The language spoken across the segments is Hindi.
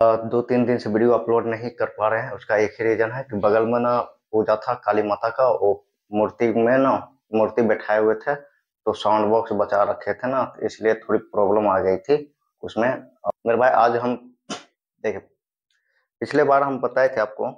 दो तीन दिन से वीडियो अपलोड नहीं कर पा रहे हैं। उसका एक ही रीजन है कि बगल में ना पूजा था काली माता का, वो मूर्ति में ना मूर्ति बैठाए हुए थे, तो साउंड बॉक्स बचा रखे थे ना, तो इसलिए थोड़ी प्रॉब्लम आ गई थी उसमें। मेरे भाई आज हम देखिए, पिछले बार हम बताए थे आपको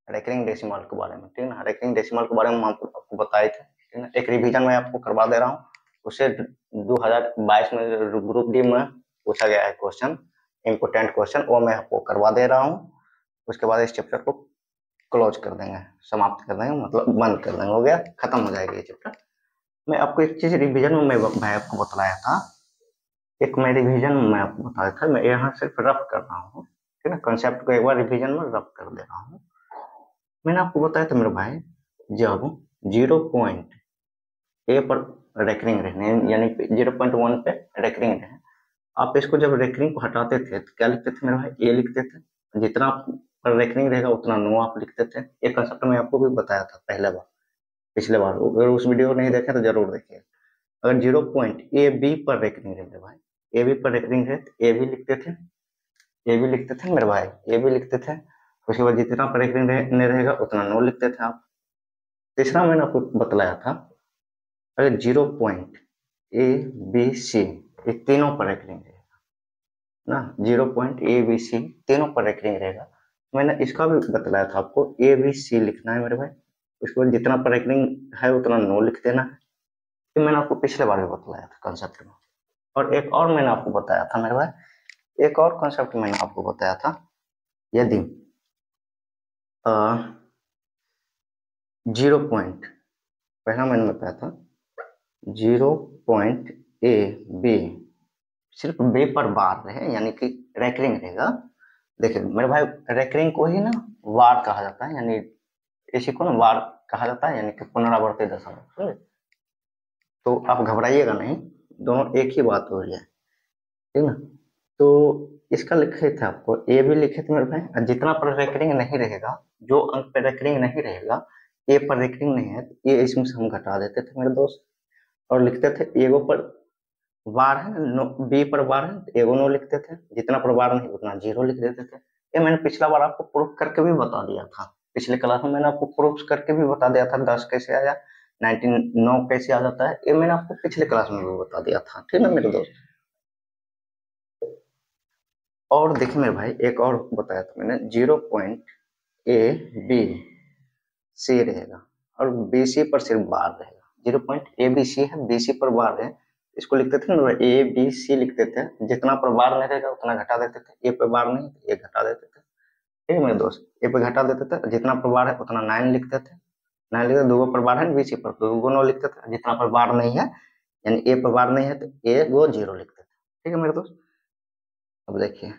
रेकरिंग डेसिमल के बारे में, ठीक है ना। रेकरिंग डेसिमल के बारे में हम आपको बताए थे, ठीक है ना। एक रिवीजन मैं आपको करवा दे रहा हूँ। उसे 2022 में ग्रुप डी में पूछा गया है क्वेश्चन, इम्पोर्टेंट क्वेश्चन, वो मैं आपको करवा दे रहा हूँ। उसके बाद इस चैप्टर को क्लोज कर देंगे, समाप्त कर देंगे, मतलब बंद कर देंगे, हो गया, खत्म हो जाएगा ये चैप्टर। मैं आपको एक चीज रिवीजन में मैं आपको बतलाया था, एक मैं रिवीजन में आपको बताया था, मैं यहाँ सिर्फ रफ कर रहा हूँ, ठीक है। कंसेप्ट को एक बार रिवीजन में रफ कर दे रहा हूँ। मैंने आपको बताया था मेरे भाई, जब 0 पॉइंट ए पर रेकरिंग रहने, यानी 0.1 पे रेकरिंग रहे, आप इसको जब रेकरिंग को हटाते थे तो क्या लिखते थे मेरे भाई, ए लिखते थे। जितना पर रेकरिंग रहेगा उतना नो आप लिखते थे। ये कंसेप्ट मैं आपको भी बताया था पहले बार, पिछले बार। अगर उस वीडियो को नहीं देखे तो जरूर देखिए। अगर 0 पॉइंट ए बी पर रेकरिंग रहे भाई, ए बी पर रेकरिंग रहे तो ए भी लिखते थे, ए भी लिखते थे मेरे भाई, ए भी लिखते थे। उसके बाद जितना पर रेकरिंग नहीं रहेगा उतना नो लिखते थे आप। तीसरा मैंने आपको बतलाया था, अगर 0 पॉइंट ए बी सी ये तीनों पर रेकरिंग रहेगा ना, 0 पॉइंट ए बी सी तीनों पर रेकरिंग रहेगा। मैंने इसका भी बतलाया था आपको, ए बी सी लिखना है मेरे भाई, उसके बाद जितना पर रेकरिंग है उतना नो लिख देना है। ये मैंने आपको पिछले बार भी बतलाया था कंसेप्ट में। और एक और मैंने आपको बताया था मेरे भाई, एक और कंसेप्ट मैंने आपको बताया था, यदि 0 पॉइंट, पहला मैंने बताया था 0 पॉइंट ए बी सिर्फ बे पर बार रहे, यानी कि रेकरिंग रहेगा। देखिए मेरे भाई, रेकरिंग को ही ना वार कहा जाता है, यानी इसी को ना वार कहा जाता है, यानी कि पुनरावर्ती दशमलव। तो आप घबराइएगा नहीं, दोनों एक ही बात हो रही है, ठीक ना। तो इसका लिखे थे आपको, ए भी लिखे थे मेरे भाई, और जितना पर रेकरिंग नहीं रहेगा, जो अंक पर रेकरिंग नहीं रहेगा, ए पर रेकरिंग नहीं है, तो ये इसमें से हम घटा देते थे मेरे दोस्त, और लिखते थे एगो पर बार है नो, बी पर बार है तो एगो नो लिखते थे, जितना पर बार नहीं उतना जीरो लिख देते थे। ये मैंने पिछला बार आपको प्रूफ करके भी बता दिया था, पिछले क्लास में मैंने आपको प्रूफ करके भी बता दिया था 10 कैसे आया, 19 कैसे आ जाता है, ये मैंने आपको पिछले क्लास में भी बता दिया था, ठीक है मेरे दोस्त। और देखिए मेरे भाई, एक और बताया था मैंने, 0 पॉइंट ए बी सी रहेगा, और बी सी पर सिर्फ बार रहेगा। 0 पॉइंट ए बी सी है, बी सी पर बार है, इसको लिखते थे ना ए बी सी लिखते थे, जितना पर बार नहीं रहेगा उतना घटा देते थे, ए पर बार नहीं तो ए घटा देते थे, ठीक है मेरे दोस्त। ए पे घटा देते थे, जितना पर बार है उतना 9 लिखते थे, 9 लिखते, दो पर बार है बी सी पर तो दो नो लिखते थे, जितना पर बार नहीं है, यानी ए पर बार नहीं है तो ए गो जीरो लिखते थे, ठीक है मेरे दोस्त। अब देखिए,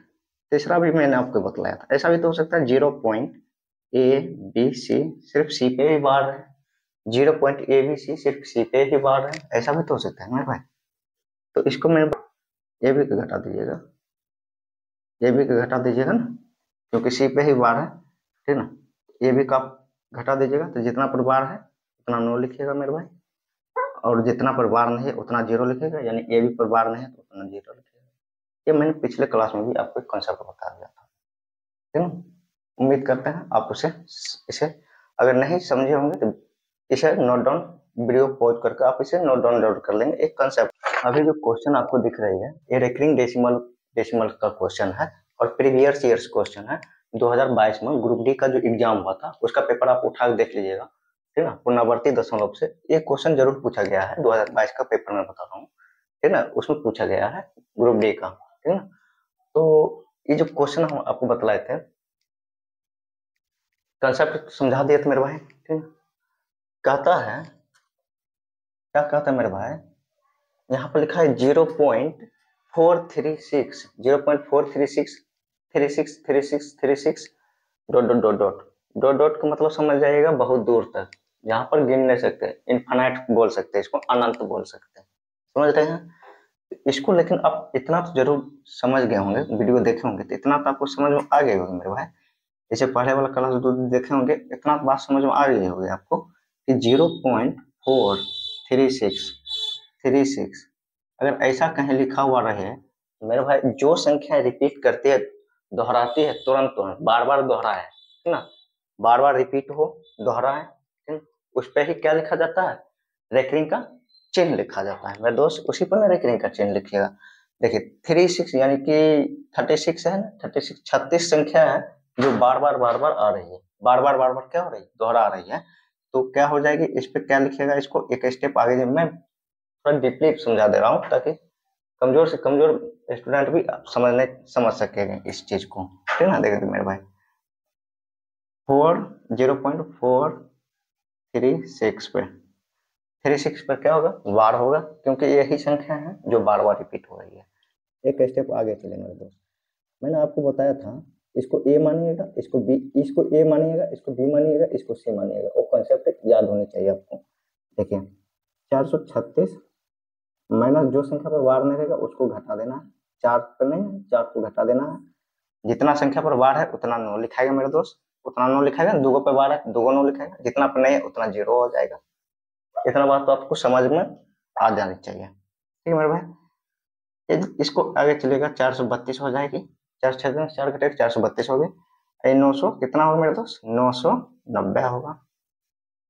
तीसरा भी मैंने आपको बतलाया था, ऐसा भी तो हो सकता है 0 पॉइंट ए बी सी सिर्फ सी पे ही बार है, 0 पॉइंट ए बी सी सिर्फ सी पे ही बार है, ऐसा भी तो हो सकता है मेरे भाई। तो इसको मैं ए बी को घटा दीजिएगा, ए बी को घटा दीजिएगा ना, क्योंकि सी पे ही बार है, ठीक ना। ए बी का आप घटा दीजिएगा तो जितना पर बार है उतना नो लिखिएगा मेरे भाई, और जितना पर बार नहीं है उतना जीरो लिखिएगा, यानी ए बी पर बार नहीं है तो उतना जीरो लिखिएगा। ये मैंने पिछले क्लास में भी आपको कॉन्सेप्ट बता दिया था, ठीक है। उम्मीद करते हैं आप उसे इसे अगर नहीं समझे होंगे तो इसे नोट डाउन, वीडियो पॉज करके आप इसे नोट डाउन कर लेंगे, एक कंसेप्ट। अभी जो क्वेश्चन आपको दिख रही है ये रेकरिंग डेसिमल डेसिमल का क्वेश्चन है, और प्रीवियस ईयर्स क्वेश्चन है। 2022 में ग्रुप डी का जो एग्जाम हुआ था उसका पेपर आप उठा के देख लीजिएगा, ठीक ना। पुनरावर्ती दशमलव से ये क्वेश्चन जरूर पूछा गया है, 2022 का पेपर में बता रहा हूँ, ठीक ना, उसमें पूछा गया है ग्रुप डी का, ठीक ना। तो ये जो क्वेश्चन हम आपको बतलाए थे, कंसेप्ट समझा दिया था मेरे भाई, ठीक। कहता है, क्या कहता है मेरे भाई, यहाँ पर लिखा है 0.436, 0.436 36 dot dot dot dot dot dot का मतलब समझ जाइएगा बहुत दूर तक, यहाँ पर गिन नहीं सकते, इनफाइनाइट बोल सकते हैं इसको, अनंत बोल सकते हैं, समझ रहे हैं इसको। लेकिन आप इतना तो जरूर समझ गए होंगे, वीडियो देखे होंगे तो इतना तो आपको समझ में आ गए होंगे मेरे भाई। जैसे पहले वाला क्लास जो देखे होंगे इतना बात समझ में आ गई होगी आपको, कि 0.436 अगर ऐसा कहीं लिखा हुआ रहे, मेरे भाई जो संख्या रिपीट करती है दोहराती है तुरंत तुरंत, बार बार दोहराए, है ना, बार बार रिपीट हो, दोहराए, ठीक, उस पर ही क्या लिखा जाता है, रेकरिंग का चिन्ह लिखा जाता है मेरे दोस्त, उसी पर ना रेकरिंग का चिन्ह लिखिएगा। देखिए 36 यानी कि 36 है ना, 36 संख्या है जो बार बार आ रही है, बार बार क्या हो रही है, दोहरा रही है। तो क्या हो जाएगी, इस पे क्या लिखिएगा, इसको एक स्टेप आगे मैं थोड़ा डीपली समझा दे रहा हूँ ताकि कमजोर से कमजोर स्टूडेंट भी समझ सकेंगे इस चीज को, ठीक ना। देखिए मेरे भाई 0.436 पे 36 पर क्या होगा, बार होगा, क्योंकि यही संख्या है जो बार बार रिपीट हो रही है। एक स्टेप आगे चले मेरे दोस्त, मैंने आपको बताया था इसको ए मानिएगा, इसको बी, इसको ए मानिएगा, इसको बी मानिएगा, इसको सी मानिएगा, वो कॉन्सेप्ट याद होने चाहिए आपको। देखिए 436 माइनस जो संख्या पर बार नहीं रहेगा उसको घटा देना है, 4 पर नहीं, 4 को घटा देना है, जितना संख्या पर बार है उतना 9 लिखाएगा मेरे दोस्त, उतना 9 लिखाएगा, दुगो पे बार है दुगो 9 लिखाएगा, जितना पर नहीं है उतना 0 हो जाएगा। इतना बात तो आपको समझ में आ जानी चाहिए, ठीक है मेरे भाई। इसको आगे चलेगा 432 हो जाएगी, 4 6 4 घटेगा 432 हो गई, 900 कितना होगा मेरे दोस्त, 990 होगा,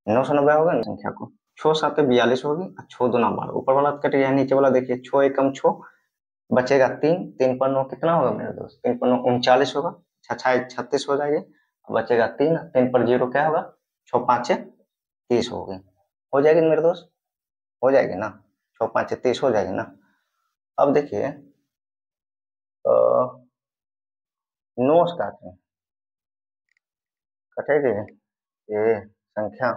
990 होगा संख्या को, 6 7 42 होगी, 6 2 12, ऊपर वाला कट गया, नीचे वाला देखिए 6 एकम 6, बचेगा 3, 3 पर 9 कितना होगा मेरे दोस्त, 3 पर 9 39 होगा, 6 36 हो जाएगी, बचेगा 3, 3 पर 0 क्या होगा, 6 5 30 होगी, हो जाएगी मेरे दोस्त, हो जाएगी ना, 6 5 30 हो जाएगी ना। अब देखिए 9 काटे कटेगी, ये संख्या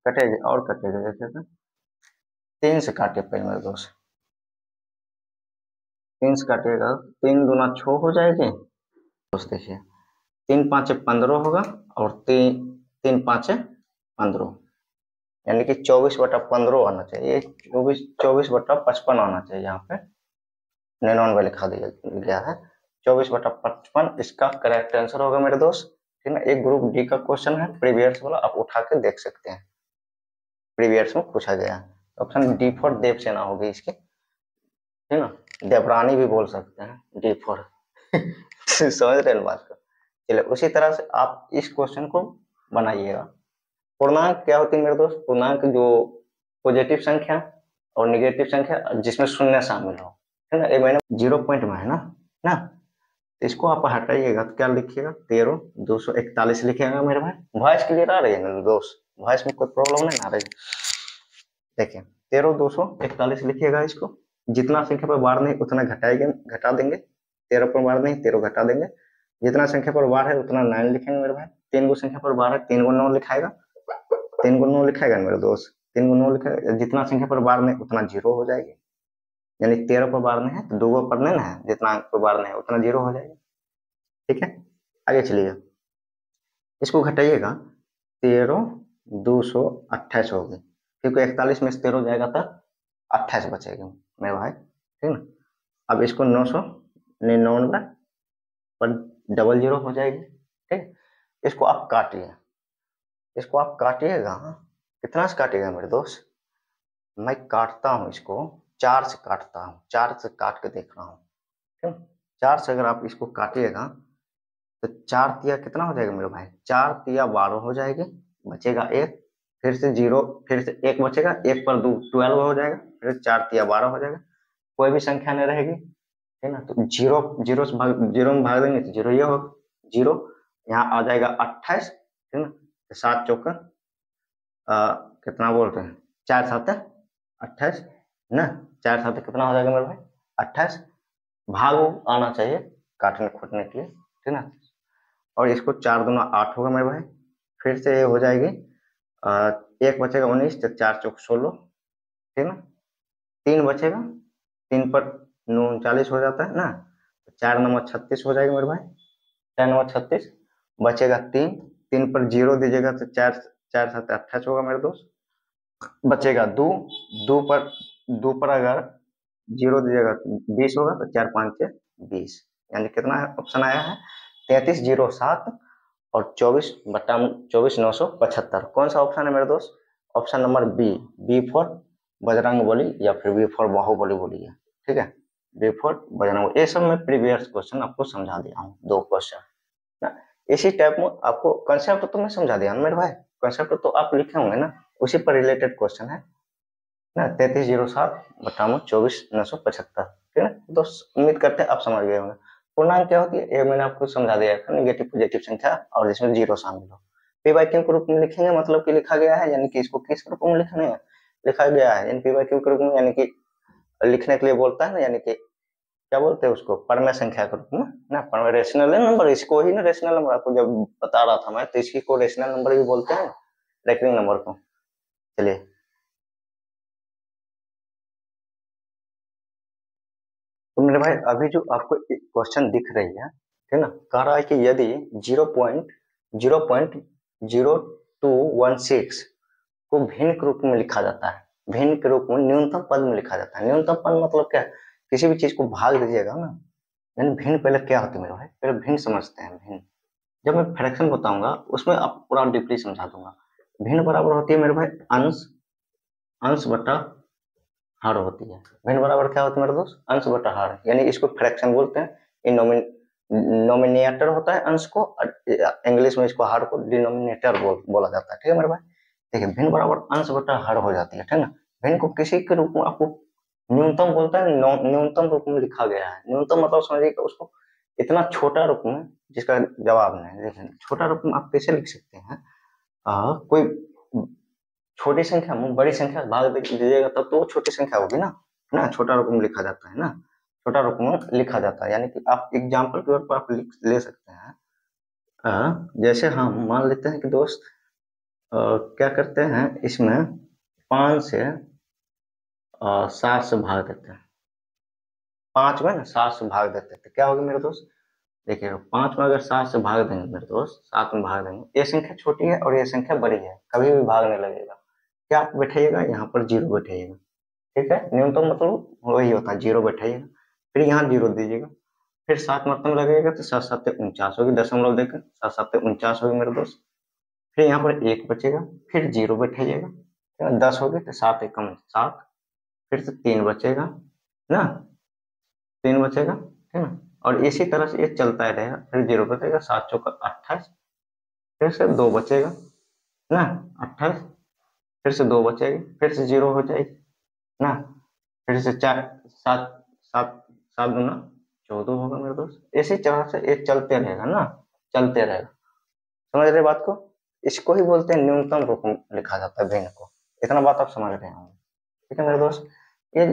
कटेगी और कटेगी, देखिए तो 3 से काटे पहले मेरे दोस्त, 3 से काटिएगा, 3 दूना 6 हो जाएगी दोस्त, देखिए 3 5 15 होगा, और 3 5 15, यानी कि 24/15 आना चाहिए, 24/55 आना चाहिए, यहाँ पे 99 लिखा दिया गया है, 24/55 इसका करेक्ट आंसर होगा मेरे दोस्त, ठीक है। एक ग्रुप डी का क्वेश्चन है प्रीवियस वाला, आप उठा के देख सकते हैं, प्रीवियस में पूछा गया है। ऑप्शन डी फॉर देवसेना होगी इसकी, है ना, देवरानी भी बोल सकते हैं, डी फॉर समझ रहे हैं बात को। चलिए उसी तरह से आप इस क्वेश्चन को बनाइएगा। पूर्णांक क्या होती है मेरे दोस्त, पूर्णांक जो पॉजिटिव संख्या और निगेटिव संख्या जिसमें शून्य शामिल हो, है ना, एक मैंने 0 पॉइंट में है ना, तो इसको आप हटाइएगा तो क्या लिखिएगा, 13 241 लिखिएगा मेरे भाई। वॉइस क्लियर आ रही है मेरे दोस्त, वॉइस में कोई प्रॉब्लम नहीं आ रही। देखिए 13 241 लिखिएगा, इसको जितना संख्या पर बार नहीं उतना घटा देंगे, 13 पर बार नहीं 13 घटा देंगे, जितना संख्या पर बार है उतना 9 लिखेंगे मेरे भाई, 3 गो संख्या पर बार है 3 गो 9 लिखाएगा, 3 गो 9 लिखाएगा मेरे दोस्त, 3 गो 9 लिखाएगा, जितना संख्या पर बार नहीं उतना 0 हो जाएगी, यानी 13 पर बार नहीं है तो 2 गो पर नहीं है, जितना पर बार नहीं है उतना 0 हो जाएगा, ठीक है। आगे चलिए, इसको घटाइएगा, 13 228 होगी, क्योंकि 41 में से 13 जाएगा तो 28 बचेगी मेरे भाई, ठीक ना। अब इसको 999 पर डबल 0 हो जाएगी, ठीक। इसको आप काटिए, इसको आप काटिएगा, कितना से काटिएगा मेरे दोस्त, मैं काटता हूँ इसको 4 से काटता हूँ, 4 से काट के देख रहा हूँ, ठीक। 4 से अगर आप इसको काटिएगा तो 4 तिया कितना हो जाएगा मेरे भाई, 4 तिया 12 हो जाएगी, बचेगा 1, फिर से 0, फिर से 1 बचेगा, 1 पर 2 12 हो जाएगा, फिर 4 तिया 12 हो जाएगा, कोई भी संख्या नहीं रहेगी, है ना। तो 0 0 से भाग 0 में भाग देंगे तो 0 ये होगा, 0 यहाँ आ जाएगा 28, है ना, तो 7 चौका कितना बोलते हैं, 4 7 28 ना, 4 7 कितना हो जाएगा मेरे भाई 28, भाग आना चाहिए काटने खोटने के लिए, ठीक ना। और इसको 4 दूना 8 होगा मेरे भाई, फिर से ये हो जाएगी 1 बचेगा 19, तो 4 चौक 16, ठीक ना, 3 बचेगा, 3 पर 39 हो जाता है ना, 4 नंबर 36 हो जाएगा मेरे भाई, 4 नंबर 36, बचेगा 3, 3 पर 0 दीजिएगा तो 4 4 7 28 होगा मेरे दोस्त, बचेगा 2, 2 पर अगर 0 दीजिएगा तो 20 होगा, तो 4 5 20, यानी कितना ऑप्शन आया है 3307 और 24/24 कौन सा ऑप्शन है मेरे दोस्त, option number B, B for Bajrang Bali या फिर बी फॉर बाहुबली बोलिए, ठीक है। बिफोर बजाना। ये सब मैं प्रीवियस क्वेश्चन आपको समझा दिया हूँ, 2 क्वेश्चन ना। इसी टाइप में आपको कंसेप्ट तो मैं समझा दिया ना मेरे भाई, कंसेप्ट तो आप लिखे होंगे ना, उसी पर रिलेटेड क्वेश्चन है ना। 3307/24/975, ठीक है। तो उम्मीद करते हैं आप समझ गए होंगे। पूर्णांक क्या होती है ये मैंने आपको समझा दिया था, नेगेटिव पॉजिटिव संख्या और जिसमें जीरो शामिल हो। पी बाई क्यू के रूप में लिखेंगे, मतलब कि लिखा गया है, यानी कि इसको किस रूप में लिखने है, लिखा गया है, यानी पी बाई क्यू के रूप में, यानी कि लिखने के लिए बोलता है ना, यानी कि क्या बोलते हैं उसको, परमेय संख्या के रूप में ना। परमेय रेशनल नंबर, इसको ही ना रेशनल नंबर, आपको जब बता रहा था मैं, तो इसी को रेशनल नंबर भी बोलते हैं, रेकरिंग नंबर को। चलिए, तो मेरे भाई अभी जो आपको क्वेश्चन दिख रही है, ठीक ना, कह रहा है कि यदि 0.0.0216 को भिन्न के रूप में लिखा जाता है, भिन्न के रूप में न्यूनतम पद में लिखा जाता है। न्यूनतम पद मतलब क्या है, किसी भी चीज को भाग दीजिएगा ना, यानी भिन्न पहले क्या होती है मेरे भाई, पहले भिन्न समझते हैं। भिन्न जब मैं फ्रैक्शन बताऊंगा उसमें आप पूरा डीपली समझा दूंगा। भिन्न बराबर होती है मेरे भाई अंश, अंश बटा हर होती है। भिन्न बराबर क्या होती है मेरे दोस्त, अंश बटा हर, यानी इसको फ्रैक्शन बोलते हैं। इन नोमिनेटर होता है अंश को, इंग्लिश में इसको हर को डिनोमिनेटर बोला जाता है, ठीक है मेरे भाई। देखिए भिन्न बराबर अंश बटा हर हो जाती है, ठीक है ना। भिन्न को किसी के रूप में आपको न्यूनतम बोलता है, न्यूनतम रूप में लिखा गया है। न्यूनतम मतलब समझिए उसको इतना छोटा रूप में जिसका जवाब नहीं। देखिए छोटा रूप में आप कैसे लिख सकते हैं, कोई छोटी संख्या में बड़ी संख्या भाग दीजिएगा तब तो वो छोटी संख्या होगी ना छोटा रूप में लिखा जाता है ना, छोटा रूप में लिखा जाता है। यानी कि आप एग्जाम्पल के तौर पर आप ले सकते हैं। जैसे हम मान लेते हैं कि दोस्त क्या करते हैं, इसमें 5 से 7 से भाग देते हैं। 5 में ना 7 से भाग देते हैं तो क्या होगा मेरे दोस्त, देखिए 5 में अगर 7 से भाग देंगे मेरे दोस्त, 7 में भाग देंगे, ये संख्या छोटी है और ये संख्या बड़ी है, कभी भी भागने लगेगा, क्या आप बैठाइएगा यहाँ पर 0 बैठाइएगा, ठीक है। न्यूनतम मतलब वही होता है, 0 बैठाइएगा, फिर यहाँ 0 दीजिएगा, फिर 7 मतलब लगेगा तो 7 7 49 होगी, दशमलव देकर 7 7 49 होगी मेरे दोस्त। फिर यहाँ पर 1 बचेगा, फिर 0 बैठाइएगा, 10 होगी तो 7 एकम 7, फिर से 3 बचेगा ना, 3 बचेगा, ठीक है। और इसी तरह से ये चलता ही रहेगा, फिर 0 बचेगा, 7 चौका 28, फिर से 2 बचेगा ना, 28, फिर से 2 बचेगी, फिर से 0 हो जाएगी ना, फिर से 4 7 7 7 दूना 14 होगा मेरे दोस्त। इसी तरह से ये चलते रहेगा ना, चलते रहेगा। समझ रहे बात को, इसको ही बोलते हैं न्यूनतम रूप में लिखा जाता है भिन्न को। इतना बात आप समझ रहे होंगे, ठीक है मेरे दोस्त। ये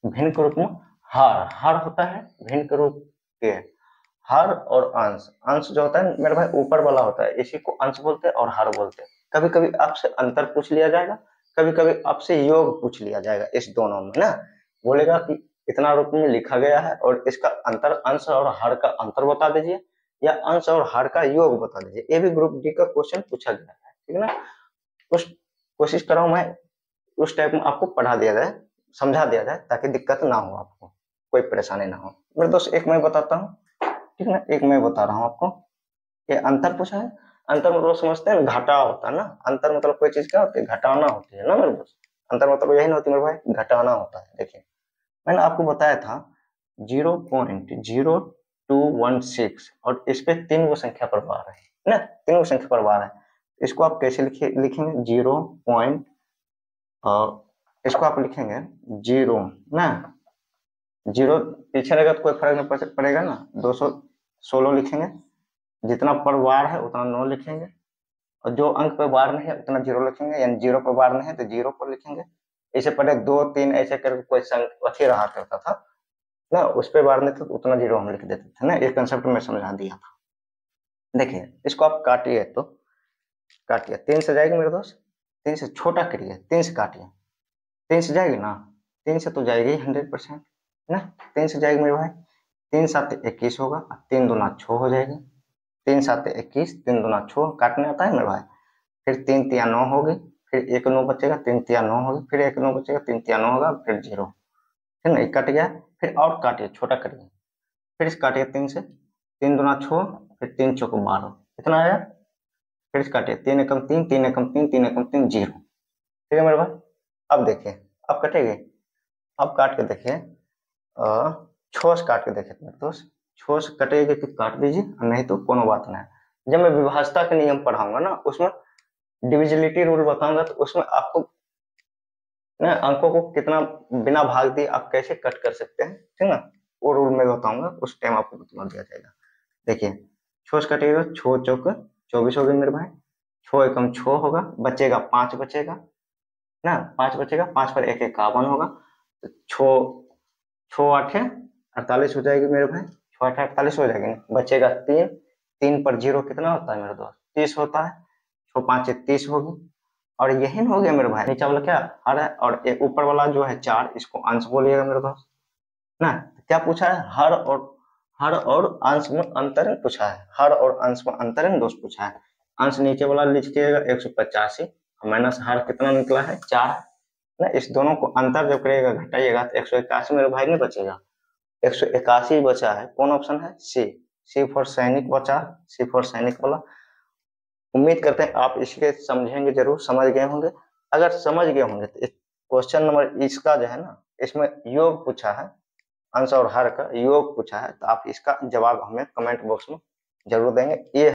भिन्न के रूप में हर, हर होता है भिन्न के रूप के, हर और अंश। अंश जो होता है मेरे भाई ऊपर वाला होता है, इसी को अंश बोलते हैं और हर बोलते हैं। कभी कभी आपसे अंतर पूछ लिया जाएगा, कभी कभी आपसे योग पूछ लिया जाएगा, इस दोनों में ना, बोलेगा कि इतना रूप में लिखा गया है और इसका अंतर, अंश और हर का अंतर बता दीजिए, या अंश और हर का योग बता दीजिए। ये भी ग्रुप डी का क्वेश्चन पूछा गया है, ठीक है ना। उस कोशिश कर रहा हूँ मैं उस टाइप में आपको पढ़ा दिया जाए, समझा दिया जाए, ताकि दिक्कत ना हो, आपको कोई परेशानी ना हो। मेरे दोस्त एक मैं बताता हूँ, ठीक है ना, एक मैं बता रहा हूँ आपको। ये अंतर पूछा है, अंतर मतलब समझते हैं, घटा होता है ना। अंतर मतलब कोई चीज क्या होती है, घटाना होती है ना मेरे दोस्त। अंतर मतलब यही ना होती मेरे भाई, घटाना होता है। देखिए मैंने आपको बताया था 0.0216 और इस पे 3 वो संख्या पर बार है ना, 3 वो संख्या पर बार है। इसको आप कैसे लिखेंगे, 0 पॉइंट, इसको आप लिखेंगे 0 ना, 0 पीछे रहेगा तो कोई फर्क नहीं पड़ेगा ना, 216 लिखेंगे, जितना पर बार है उतना 9 लिखेंगे, और जो अंक पर बार नहीं है उतना 0 लिखेंगे, यानी 0 पर बार नहीं है तो 0 पर लिखेंगे। इससे पहले 2 3 ऐसे करके कोई अच्छी रहा करता था ना, उस पर बार नहीं था तो उतना 0 हम लिख देते थे ना। ये कंसेप्ट में समझा दिया था। देखिए इसको आप काटिए, तो काटिए, 3 से जाएगी मेरे दोस्त, 3 से छोटा करिए, 3 से काटिए, 3 से जाएगी ना, 3 से तो जाएगी 100% ना, 3 से जाएगी मेरे भाई। 3 7 21 होगा, 3 दूना 6 हो जाएगी, 3 7 21, 3 दूना 6, काटने आता है मेरे भाई। फिर 3 तिया 9 होगी, फिर 1 9 बचेगा, 3 तिया 9 होगी, फिर 1 9 बचेगा, 3 तिया 9 होगा, फिर 0, ठीक है ना, कट गया। फिर और काटिए, छोटा करिए, फिर इसे काटिए 3 से, 3 दूना 6, फिर 3 चौक 12, कितना आया, फिर इसे काटिए, 3 एकम 3, 3 एकम 3, 3 एकम 3, 0, ठीक है मेरे भाई। अब देखिए, अब कटेगी, अब काट के देखिए, छोस काट के देखे थे दोस्त, छोस कटेगा तो काट दीजिए, नहीं तो कोनो बात नहीं। जब मैं विभाजता के नियम पढ़ाऊंगा ना, उसमें डिविजिबिलिटी रूल बताऊंगा, तो उसमें आपको ना अंकों को कितना बिना भाग दिए आप कैसे कट कर सकते हैं, ठीक ना, वो रूल मैं बताऊंगा, उस टाइम आपको बता दिया जाएगा। देखिए छोस कटेगा, छो चौक 24 हो गए मेरे भाई, छो एकम छो होगा, बचेगा 5 बचेगा ना, 5 बचेगा, 5 पर 1 51 होगा, तो छो छो 8 48 हो जाएगी मेरे भाई, छो 8 48 हो जाएगी ना, बचेगा 3, 3 पर 0 कितना होता है मेरे दोस्त, 30 होता है, छो 5 30 होगी, और यही हो गया मेरे भाई, नीचे वाला क्या हर है, और एक ऊपर वाला जो है 4, इसको अंश बोलिएगा मेरे दोस्त ना। क्या पूछा है, हर और अंश में अंतरण पूछा है, हर और अंश में अंतरण दोष पूछा है। अंश नीचे वाला लिखिएगा 185, माइनस हर कितना निकला है 4 ना, इस दोनों को अंतर जब करिएगा घटाइएगा तो 181 मेरे भाई नहीं बचेगा, 181 बचा है, कौन ऑप्शन है, सी, सी फॉर सैनिक बचा, सी फॉर सैनिक वाला। उम्मीद करते हैं आप इसके समझेंगे, जरूर समझ गए होंगे। अगर समझ गए होंगे तो क्वेश्चन नंबर इसका जो है ना, इसमें योग पूछा है, अंश और हर का योग पूछा है, तो आप इसका जवाब हमें कमेंट बॉक्स में जरूर देंगे। ये